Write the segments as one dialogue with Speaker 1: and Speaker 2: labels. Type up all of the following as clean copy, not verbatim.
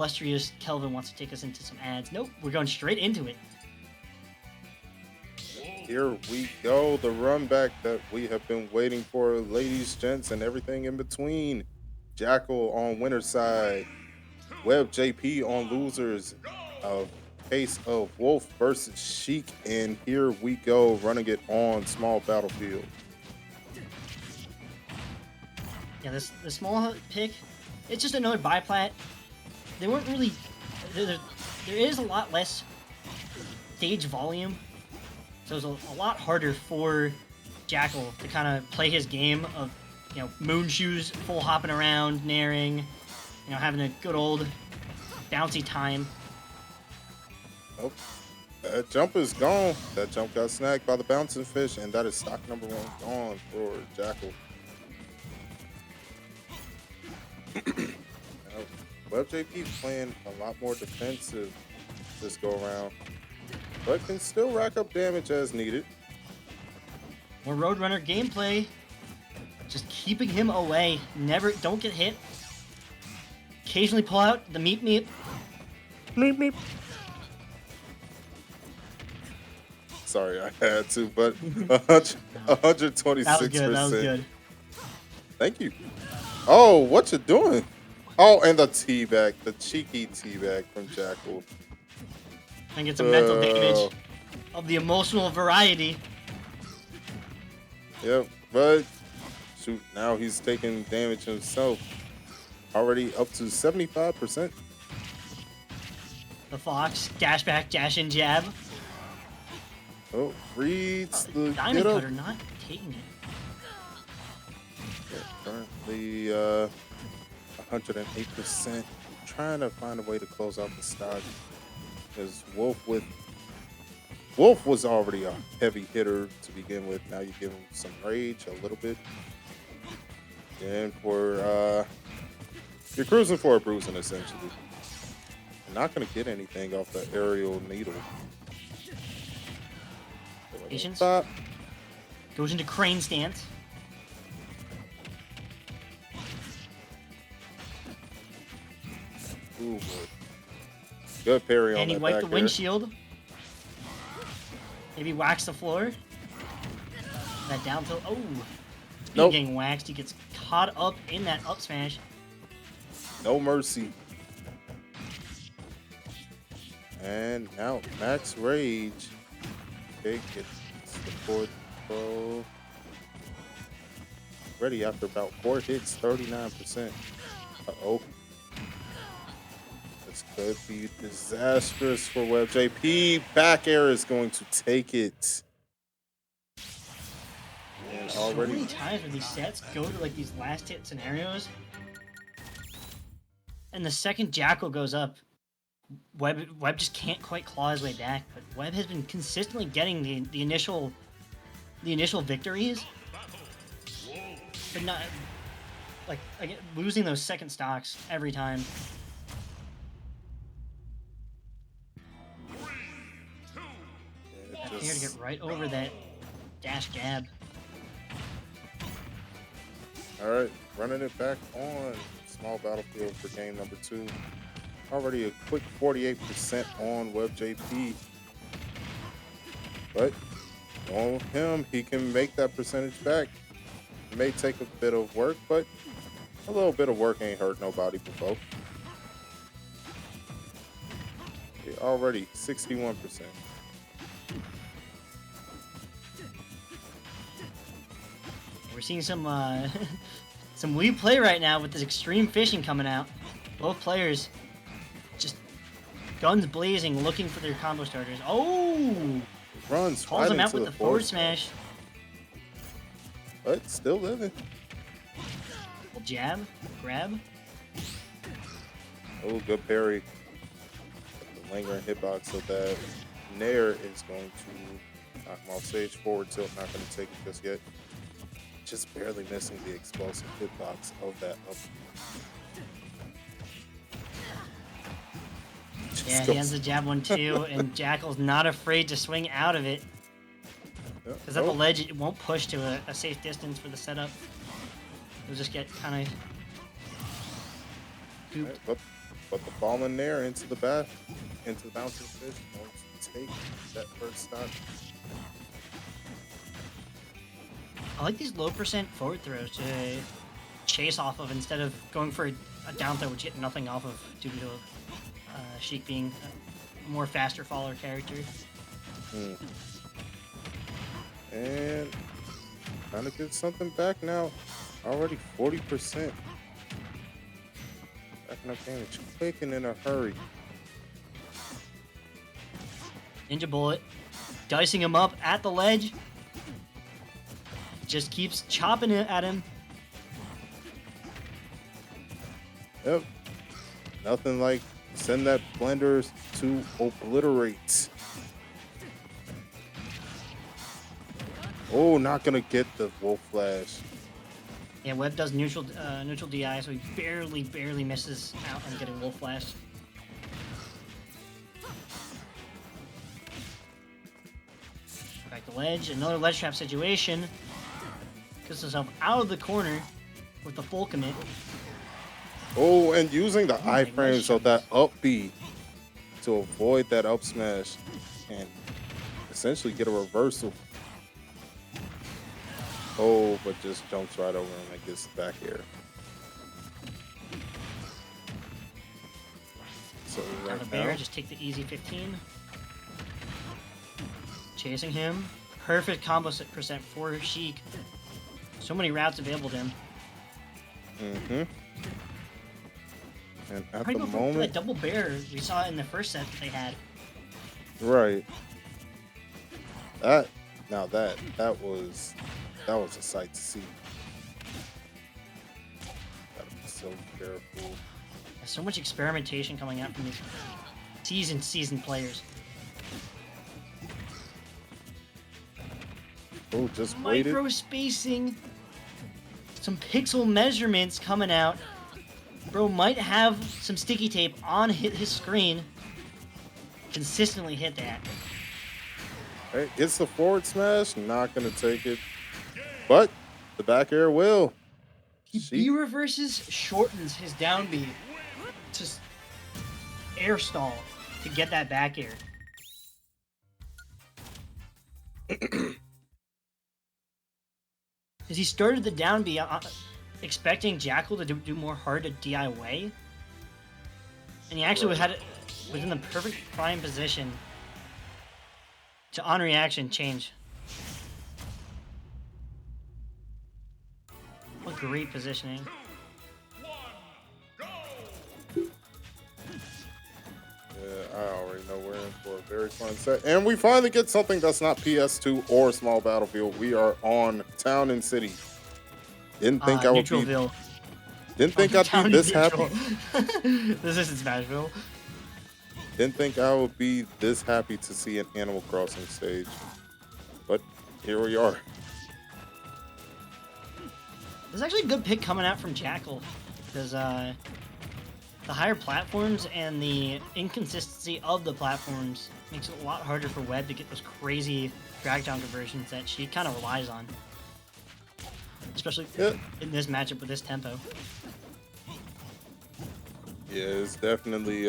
Speaker 1: illustrious Kelvin wants to take us into some ads. Nope, we're going straight into it.
Speaker 2: Here we go, the run back that we have been waiting for, ladies, gents, and everything in between. Jakal on winner's side, WebbJP on losers. A case of Wolf versus Sheik, and here we go, running it on small battlefield.
Speaker 1: Yeah, the small pick, it's just another biplat. They weren't really. There is a lot less stage volume. So it was a lot harder for Jakal to kind of play his game of, moon shoes, full hopping around, naring, having a good old bouncy time.
Speaker 2: Oh, that jump is gone. That jump got snagged by the bouncing fish, and that is stock number 1 gone for Jakal. WebbJP playing a lot more defensive this go around, but can still rack up damage as needed.
Speaker 1: More Roadrunner gameplay. Just keeping him away. Don't get hit. Occasionally pull out the meep meep. Meep meep.
Speaker 2: Sorry, I had to, but 126%.
Speaker 1: That was good. That was good.
Speaker 2: Thank you. Oh, what you doing? Oh, and the teabag, the cheeky teabag from Jakal.
Speaker 1: I think it's a mental damage of the emotional variety.
Speaker 2: Yep, but shoot, now he's taking damage himself. Already up to 75%.
Speaker 1: The Fox, dash back, dash in, jab.
Speaker 2: Oh, reads the
Speaker 1: Diamond Cutter not taking it.
Speaker 2: Yeah, currently 108%. Trying to find a way to close out the stock. Because Wolf was already a heavy hitter to begin with. Now you give him some rage a little bit. And for you're cruising for a bruising essentially. You're not gonna get anything off the aerial needle.
Speaker 1: Patience.
Speaker 2: Stop.
Speaker 1: Goes into crane stance.
Speaker 2: Ooh, boy. Good parry on
Speaker 1: And he
Speaker 2: that
Speaker 1: wiped
Speaker 2: back
Speaker 1: the
Speaker 2: air.
Speaker 1: windshield. Maybe wax the floor. That down tilt. Oh.
Speaker 2: Nope.
Speaker 1: Getting waxed. He gets caught up in that up smash.
Speaker 2: No mercy. And now max rage. Okay, gets the fourth throw. Ready after about 4 hits, 39%. Uh-oh. This could be disastrous for WebbJP. Back air is going to take it. And
Speaker 1: So
Speaker 2: already
Speaker 1: many times where these sets go to like these last hit scenarios, and the second Jakal goes up, Webb just can't quite claw his way back. But Webb has been consistently getting the initial victories, but not like again, losing those second stocks every time. Here to get right over that dash jab.
Speaker 2: All right, running it back on small battlefield for game number 2. Already a quick 48% on WebbJP. But on him, he can make that percentage back. It may take a bit of work, but a little bit of work ain't hurt nobody before. Okay, already 61%.
Speaker 1: We're seeing some some Wii play right now with this extreme fishing coming out. Both players just guns blazing, looking for their combo starters. Oh!
Speaker 2: Runs
Speaker 1: Calls
Speaker 2: right
Speaker 1: him out
Speaker 2: into
Speaker 1: with the forward smash.
Speaker 2: But still living.
Speaker 1: Jab, grab.
Speaker 2: Oh, good parry. The lingering hitbox, so that Nair is going to knock him off stage. Forward tilt, not going to take it just yet. Just barely missing the explosive hitbox of that up.
Speaker 1: Yeah, he has the jab one too, and Jakal's not afraid to swing out of it. Because at the ledge, it won't push to a safe distance for the setup. It'll just get kind of gooped.
Speaker 2: Right, But the ball in there into the bouncing fish, going to take that first stop.
Speaker 1: I like these low percent forward throws to chase off of instead of going for a down throw which you get nothing off of due to Sheik being a more faster follower character.
Speaker 2: And trying to get something back now. Already 40%. Backing up damage quick and in a hurry.
Speaker 1: Ninja Bullet dicing him up at the ledge. Just keeps chopping it at him.
Speaker 2: Yep. Nothing like send that blender to obliterate. Oh, not gonna get the Wolf Flash.
Speaker 1: Yeah, Webb does neutral DI, so he barely misses out on getting Wolf Flash. Back to ledge, another ledge trap situation. Gets himself out of the corner with the full commit.
Speaker 2: Oh, and using the iframes of that up B to avoid that up smash and essentially get a reversal. Oh, but just jumps right over him and gets back air. So right
Speaker 1: now, just take the easy 15. Chasing him. Perfect combo percent for Sheik. So many routes available to him.
Speaker 2: And at
Speaker 1: the
Speaker 2: moment,
Speaker 1: that double bear we saw in the first set that they had.
Speaker 2: Right. That was a sight to see. Gotta be so careful.
Speaker 1: There's so much experimentation coming out from these seasoned players.
Speaker 2: Oh, just waited.
Speaker 1: Micro spacing. Some pixel measurements coming out. Bro might have some sticky tape on his screen. Consistently hit that.
Speaker 2: Hey, it's the forward smash. Not gonna take it. But the back air will.
Speaker 1: He B reverses, shortens his down B to air stall to get that back air. As he started the down B, expecting Jakal to do more hard to DI away, and he actually had it within the perfect prime position to on reaction change. What great positioning.
Speaker 2: Yeah, I already know we're in for a very fun set. And we finally get something that's not PS2 or Small Battlefield. We are on Town and City. Didn't think I would be... Didn't think I'd be this happy.
Speaker 1: This isn't Smashville.
Speaker 2: Didn't think I would be this happy to see an Animal Crossing stage. But here we are.
Speaker 1: There's actually a good pick coming out from Jakal. Because the higher platforms and the inconsistency of the platforms makes it a lot harder for Webb to get those crazy drag down conversions that she kind of relies on. Especially in this matchup with this tempo.
Speaker 2: Yeah, it's definitely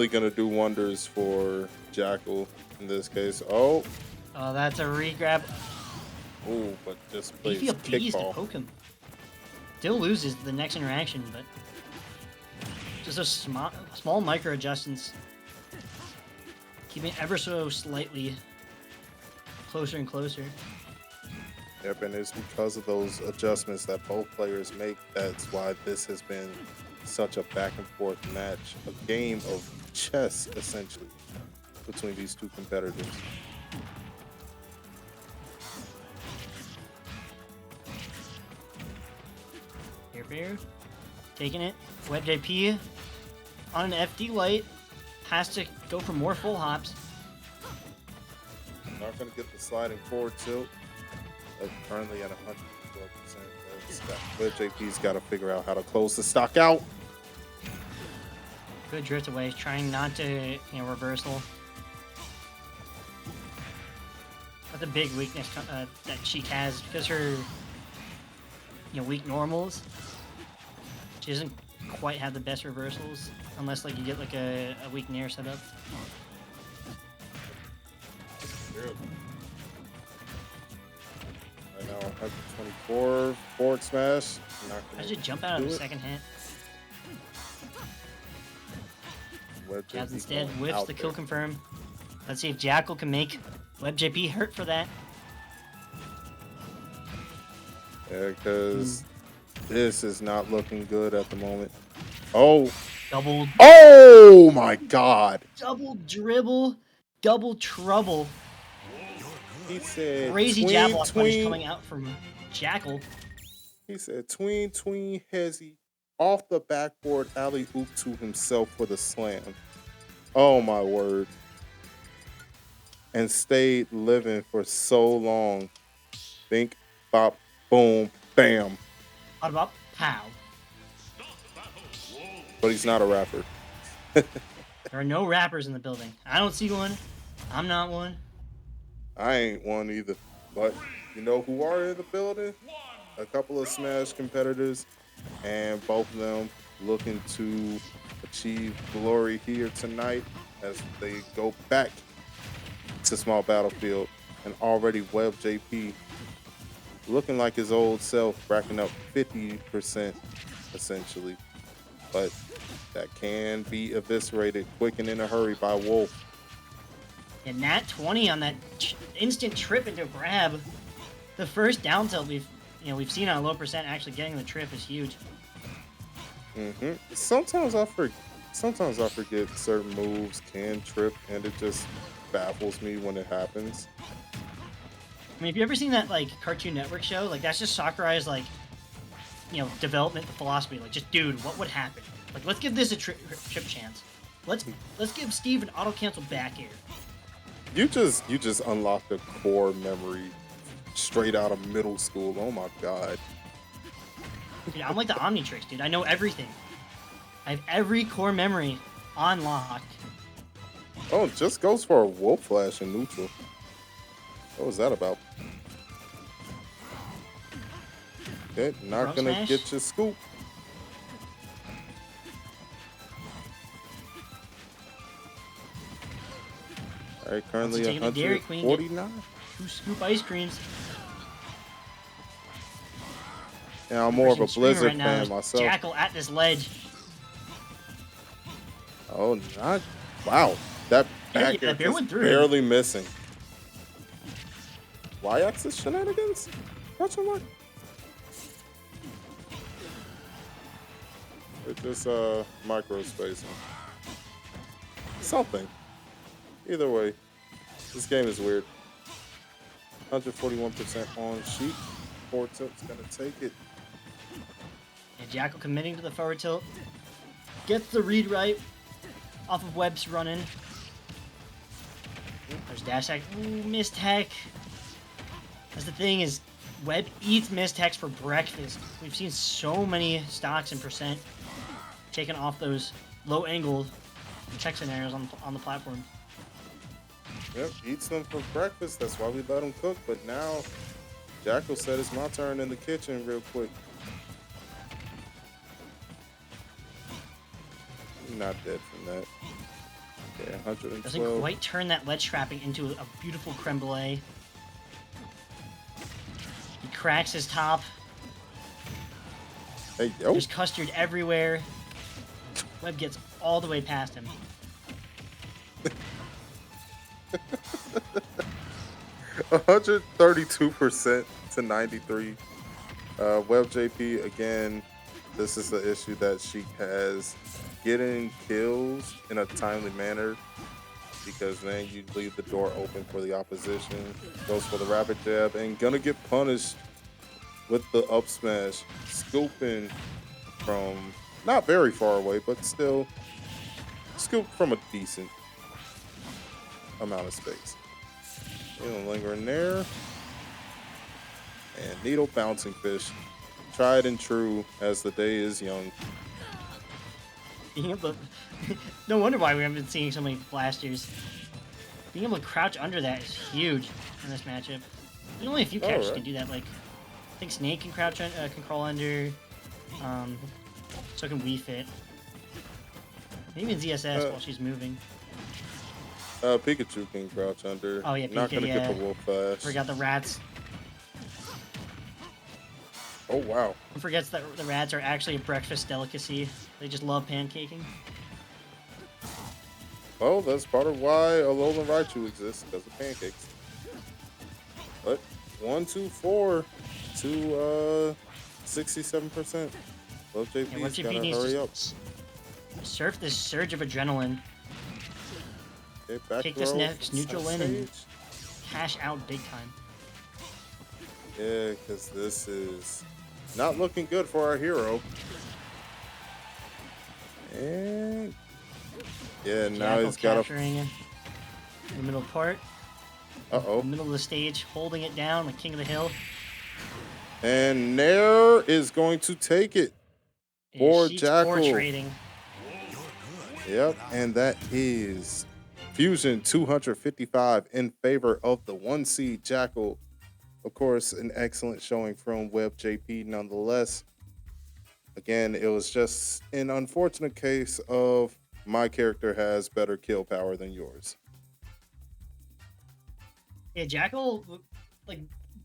Speaker 2: gonna do wonders for Jakal in this case. Oh,
Speaker 1: that's a re-grab.
Speaker 2: Oh, but just plays
Speaker 1: to
Speaker 2: kickball.
Speaker 1: Poke him. Still loses the next interaction, but just those small micro adjustments, keeping it ever so slightly closer and closer.
Speaker 2: Yep, and it's because of those adjustments that both players make. That's why this has been such a back and forth match, a game of chess essentially between these two competitors.
Speaker 1: Bear, taking it. WebbJP on an FD light has to go for more full hops.
Speaker 2: Not going to get the sliding forward tilt. Currently at 112%. WebbJP's got to figure out how to close the stock out.
Speaker 1: Good drift away, trying not to, reversal. That's a big weakness that Sheik has because her, weak normals. She doesn't quite have the best reversals unless like you get like a weak nair setup.
Speaker 2: True. Right now, 124 forward smash.
Speaker 1: I should jump out of the second hit. Jabs instead, whiffs the kill confirm. Let's see if Jakal can make WebbJP hurt for that.
Speaker 2: Yeah, because this is not looking good at the moment. Oh.
Speaker 1: Double.
Speaker 2: Oh my God.
Speaker 1: Double dribble. Double trouble.
Speaker 2: He said
Speaker 1: crazy
Speaker 2: tween,
Speaker 1: jab lock punish
Speaker 2: tween.
Speaker 1: coming out from Jakal.
Speaker 2: He said tween, tween, hezzy. Off the backboard, alley-oop to himself for the slam. Oh my word. And stayed living for so long. Think, bop, boom, bam.
Speaker 1: What about pow?
Speaker 2: But he's not a rapper.
Speaker 1: There are no rappers in the building. I don't see one. I'm not one.
Speaker 2: I ain't one either. But you know who are in the building? A couple of Smash competitors, and both of them looking to achieve glory here tonight as they go back to Small Battlefield. And already WebbJP looking like his old self, racking up 50% essentially. But that can be eviscerated quick and in a hurry by Wolf.
Speaker 1: And Nat 20 on that instant trip into grab. The first down tilt we've seen on a low percent actually getting the trip is huge.
Speaker 2: Sometimes I forget certain moves can trip, and it just baffles me when it happens.
Speaker 1: I mean, have you ever seen that like Cartoon Network show? Like that's just Sakurai's like, development philosophy. Like, just dude, what would happen? Like, let's give this a trip chance. Let's give Steve an auto cancel back air.
Speaker 2: You just unlocked a core memory straight out of middle school. Oh my God.
Speaker 1: Dude, I'm like the Omnitrix, dude. I know everything. I have every core memory on lock.
Speaker 2: Oh, it just goes for a Wolf Flash in neutral. What was that about? Okay, not gonna
Speaker 1: smash.
Speaker 2: get your scoop. All right, currently 149.
Speaker 1: 2 scoop ice creams.
Speaker 2: Yeah, I'm more of a Blizzard fan myself.
Speaker 1: Jakal at this ledge.
Speaker 2: Oh, not wow. That back air just barely missing. Y-axis shenanigans? Question mark? It's just micro spacing. Something. Either way, this game is weird. 141% on Sheik. Forward tilt's gonna take it.
Speaker 1: And Jakal committing to the forward tilt. Gets the read right off of Webb's running. There's dash hack. Ooh, missed heck. That's the thing is, Webb eats missed hacks for breakfast. We've seen so many stocks and percent taken off those low angle check scenarios on the platform.
Speaker 2: Yep, eats them for breakfast. That's why we let him cook. But now, Jakal said it's my turn in the kitchen real quick. Not dead from that. Okay, 112.
Speaker 1: Doesn't quite turn that ledge trapping into a beautiful creme brulee. He cracks his top.
Speaker 2: Hey, yo.
Speaker 1: There's custard everywhere. Webb gets all the way past him.
Speaker 2: 132% to 93. WebbJP, again, this is the issue that Sheik has. Getting kills in a timely manner, because then you leave the door open for the opposition. Goes for the rapid jab and gonna get punished with the up smash. Scooping from not very far away, but still scoop from a decent amount of space. Linger in there. And needle bouncing fish. Tried and true as the day is young.
Speaker 1: Being able to, no wonder why we haven't been seeing so many blasters. Being able to crouch under that is huge in this matchup. There's only a few characters can do that. Like, I think Snake can crouch, can crawl under. So can Wii Fit. Maybe in ZSS while she's moving.
Speaker 2: Pikachu can crouch under.
Speaker 1: Oh yeah,
Speaker 2: Not gonna get the wolf flash.
Speaker 1: Forgot the rats.
Speaker 2: Oh wow.
Speaker 1: Who forgets that the rats are actually a breakfast delicacy? They just love pancaking.
Speaker 2: Well, that's part of why Alolan Raichu exists, because of pancakes. But 1, 2, 4 to 67%. WebbJP's gotta hurry up.
Speaker 1: Surf this surge of adrenaline.
Speaker 2: Okay, back
Speaker 1: Kick
Speaker 2: throw,
Speaker 1: this next neutral in and
Speaker 2: stage.
Speaker 1: cash out big time.
Speaker 2: Yeah, because this is not looking good for our hero. And yeah, now he's got
Speaker 1: capturing it in the middle part.
Speaker 2: Uh-oh.
Speaker 1: The middle of the stage, holding it down, the king of the hill.
Speaker 2: And Nair is going to take it for
Speaker 1: Sheik's
Speaker 2: Jakal.
Speaker 1: trading.
Speaker 2: Yep, and that is Fusion 255 in favor of the 1 seed Jakal. Of course, an excellent showing from WebbJP nonetheless. Again, it was just an unfortunate case of my character has better kill power than yours.
Speaker 1: Yeah, Jakal, like,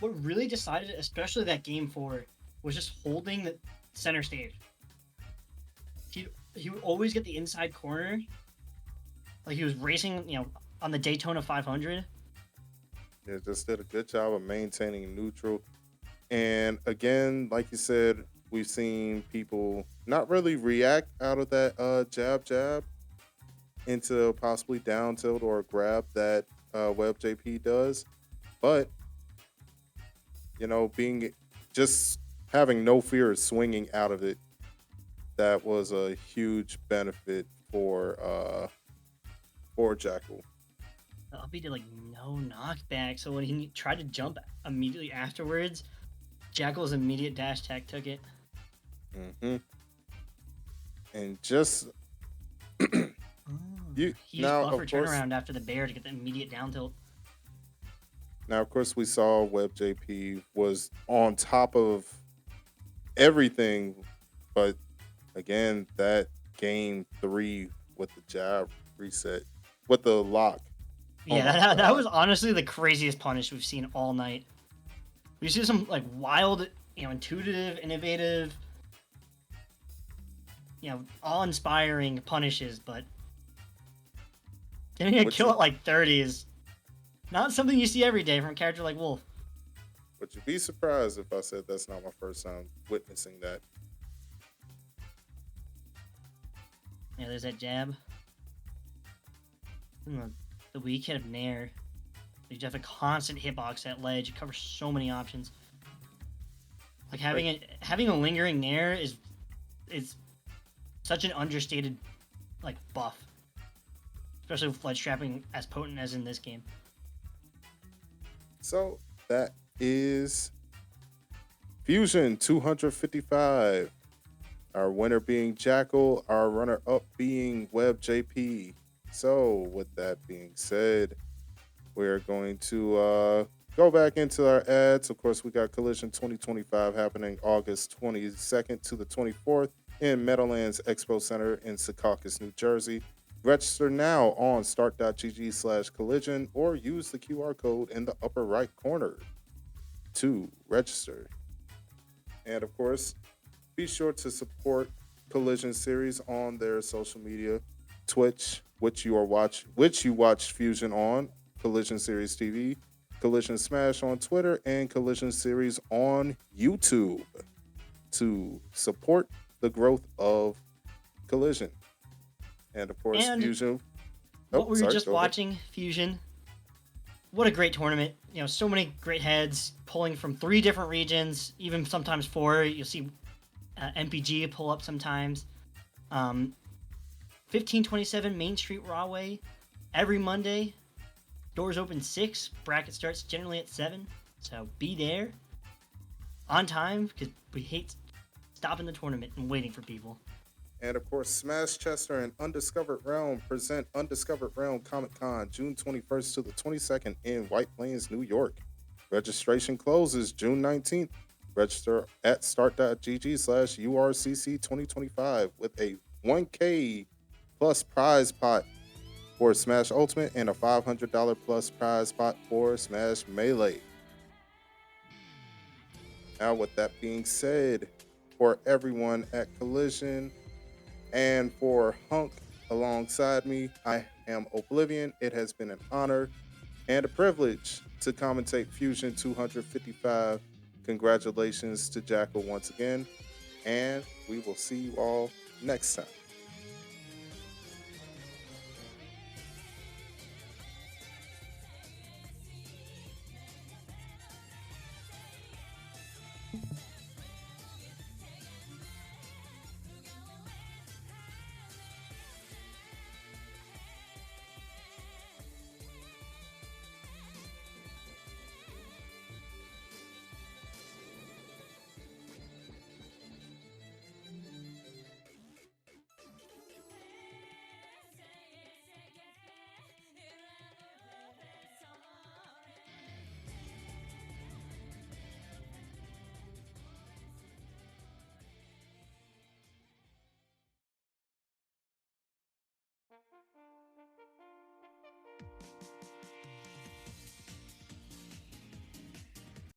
Speaker 1: what really decided, especially that game 4, was just holding the center stage. He would always get the inside corner. Like, he was racing, you know, on the Daytona 500.
Speaker 2: Yeah, just did a good job of maintaining neutral. And again, like you said, we've seen people not really react out of that jab into possibly down tilt or a grab that WebbJP does. But, you know, just having no fear of swinging out of it, that was a huge benefit for Jakal.
Speaker 1: Uppy did like no knockback, so when he tried to jump immediately afterwards, Jakal's immediate dash tech took it.
Speaker 2: Mm-hmm. And just
Speaker 1: he used buffer turnaround after the bear to get the immediate down tilt.
Speaker 2: Now, of course, we saw WebbJP was on top of everything, but again, that game 3 with the jab reset, with the lock.
Speaker 1: Yeah, that was honestly the craziest punish we've seen all night. We see some like wild, you know, intuitive, innovative, you know, awe-inspiring punishes, but getting a kill at like 30 is not something you see every day from a character like Wolf.
Speaker 2: Would you be surprised if I said that's not my first time witnessing that?
Speaker 1: Yeah, there's that jab. And the weak hit of Nair. You have a constant hitbox at ledge. It covers so many options. Like having a lingering Nair is such an understated like buff, especially with ledge trapping as potent as in this game.
Speaker 2: So that is Fusion 255. Our winner being Jakal, our runner-up being WebbJP. So with that being said, we're going to go back into our ads. Of course, we got Collision 2025 happening August 22nd to the 24th in Meadowlands Expo Center in Secaucus, New Jersey. Register now on start.gg/collision or use the QR code in the upper right corner to register. And of course, be sure to support Collision Series on their social media, Twitch, which you watch Fusion on, Collision Series TV, Collision Smash on Twitter, and Collision Series on YouTube to support the growth of Collision. And of course, Fusion.
Speaker 1: What we were just watching, Fusion. What a great tournament. You know, so many great heads pulling from 3 different regions, even sometimes 4. You'll see MPG pull up sometimes. 1527 Main Street Rahway every Monday. Doors open 6. Bracket starts generally at 7. So be there on time because we hate stopping the tournament and waiting for people.
Speaker 2: And of course, Smash Chester and Undiscovered Realm present Undiscovered Realm Comic Con June 21st to the 22nd in White Plains, New York. Registration closes June 19th. Register at start.gg/URCC 2025 with a 1K plus prize pot for Smash Ultimate and a $500 plus prize pot for Smash Melee. Now, with that being said, for everyone at Collision and for Hunk alongside me, I am Oblivion. It has been an honor and a privilege to commentate Fusion 255. Congratulations to Jakal once again, and we will see you all next time.